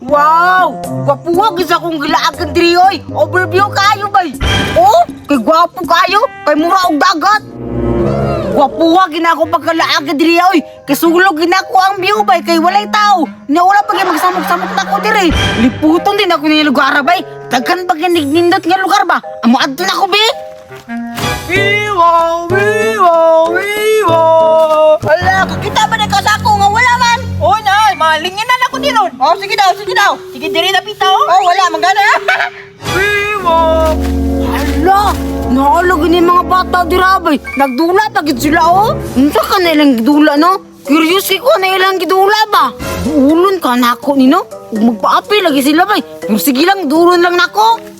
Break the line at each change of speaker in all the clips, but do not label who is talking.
Wow! Gwapuha gisa kong gilaagan diri oy. Overview kayo bay. Oh, kay gwapo kayo, kay mura og dagat. Gwapuha gina ako pagkalaagan diri oy. Kay sulog gina ko ang view bay kay walay tao. Nya wala pa gyud magsamok-samok na ko diri. Liputon din ako ni lugar bay. Daghan pa gyud nindot nga lugar ba? Amo adto na ko be. Wiwo, wiwo, wiwo. Ala, kakita ba na kasako nga wala man?
Oh, nay, malingin na ako din nun.
Oh, sige daw, sige daw.
Sige, diri na pita, oh.
Oh, wala, magana. Wiwo! Hala, nakalagay ni mga bata dirabay. Nagdula pa gid sila, oh. Unsa ka na ilang gidula, no? Curious ko na ilang gidula ba? Duulon ka na ako, nino. Ug magpaapi lagi sila, bay. Pero sige lang, duulon lang na ako.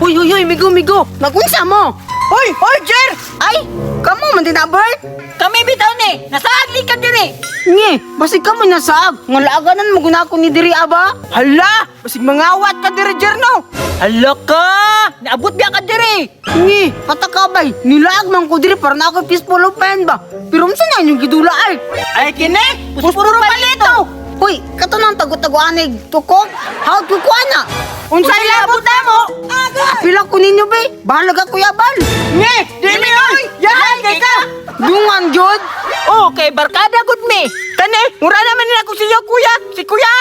Uy, uy, uy, migo, migo. Nagunsa mo?
Hoy, hoy, Jer!
Ay, kamo man din na, Bert?
Kami bitaw ni, nasaagli ka diri.
Nge, basig ka mo nasaag. Nga laaganan mo guna ko ni diri, aba.
Hala, basig mangawat ka diri, Jer, no? Hala ka! Naabot biya ka diri.
Nge, patakabay. Nilaag man ko diri para na ako peaceful open ba? Pero unsa na yung gidula ay?
Ay, kini, puspuro palito.
Hoy, kato nang tagot-tagoanig tukog. Hawag ko ana.
Unsay labot na mo?
Apila ko ninyo be. Bahala ka kuya bal.
Nge, dili, oy! Yahay, kay ka!
Dungan jud.
Oh, kay barkada gud mi. Kani, mura naman nila ko siya, kuya. Si kuya.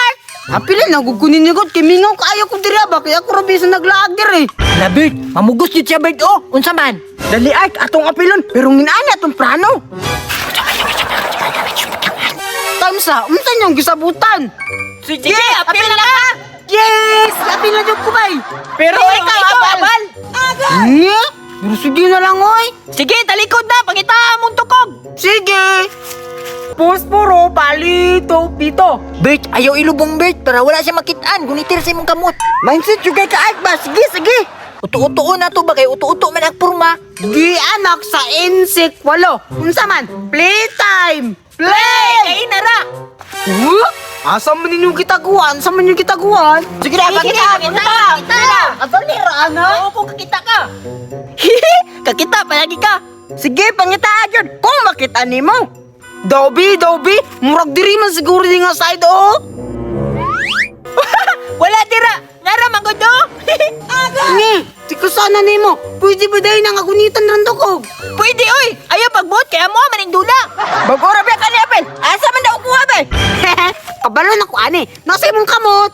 Apila na gugunin niyo gud kay mingaw kaayo ko diri ba kaya ako rabi sa naglaag diri.
Labit, mamugos jud siya, Bert, oh. Unsa man? Dali, Art, atong apilon. Pero nginana atong plano.
Tamsa, unsa niyong gisabutan?
Sige, apil na ka!
Yes! Apila jud ko bay.
Pero ikaw, abal!
Nge, pero sige na lang oy.
Sige, talikod na, pangitaan mong tukog!
Sige. Posporo, palito, pito.
Bert, ayaw ilubong Bert para wala siya makitaan kung itir sa imong kamot.
Mindset juga ka Art ba? Sige, sige.
Uto-uto na to ba kay uto-uto man ang purma?
Di anak sa insect walo. Unsa man? Playtime.
Play! Kay nara!
Asa man ninyong kitaguan? Asa man ninyong kitaguan?
Sige na, kakita!
Asa ni Rana?
Oo, kung kakita ka! Kakita, palagi ka!
Sige, pangitaan yun. Kung makita ni mo. Dobby, Dobby. Murag diri man siguro di nga side, oh.
Wala tira! Nara, magudo!
Nge, di ko sana ni mo. Pwede ba dahil nang agunitan rando ko?
Pwede, oy! Ayaw pagbuot, kaya mo maning dula!
Bagora ba ka ni Apel? Asa man daw kuha ba? Kabalo na ko, ani. Nasa imong kamot.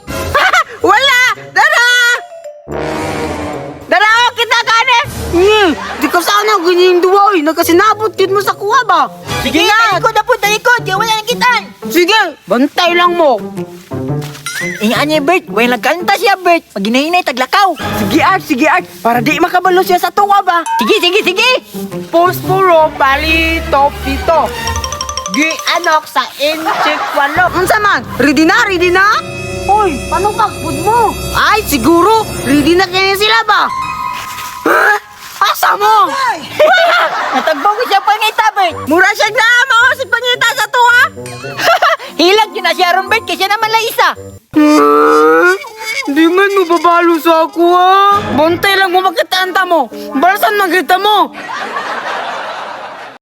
Wala! Dara! Dara, oh, kita ka, ani. Nge, di ko sana ganyan duwa, oy. Nagkasinabot yun mo sa kuha ba?
Sige nga! Talikod na po, talikod! Kaya wala nang kitaan!
Sige, bantay lang mo.
Ingaan niya, Bert. Wala nagkanta siya, Bert. Pag hinahinay, taglakaw.
Sige, Art. Para di makabalo siya sa tuwa ba?
Sige, sige, sige!
Posporo, palito, pito. Gi anok sa insect walo. Unsa man? Ready na, ready na? Hoy, paano pagpud mo? Ay, siguro. Ready na kaya sila ba? Asa mo?
Natagbaw ko siya pangita, Bert.
Mura siya na mo si pangita sa tuwa.
Hilag yun na siya ron, Bert. Kasi naman lang isa.
Di man mo babalo sa ako, ha? Bantay lang mo makitanta mo. Balasan makita mo.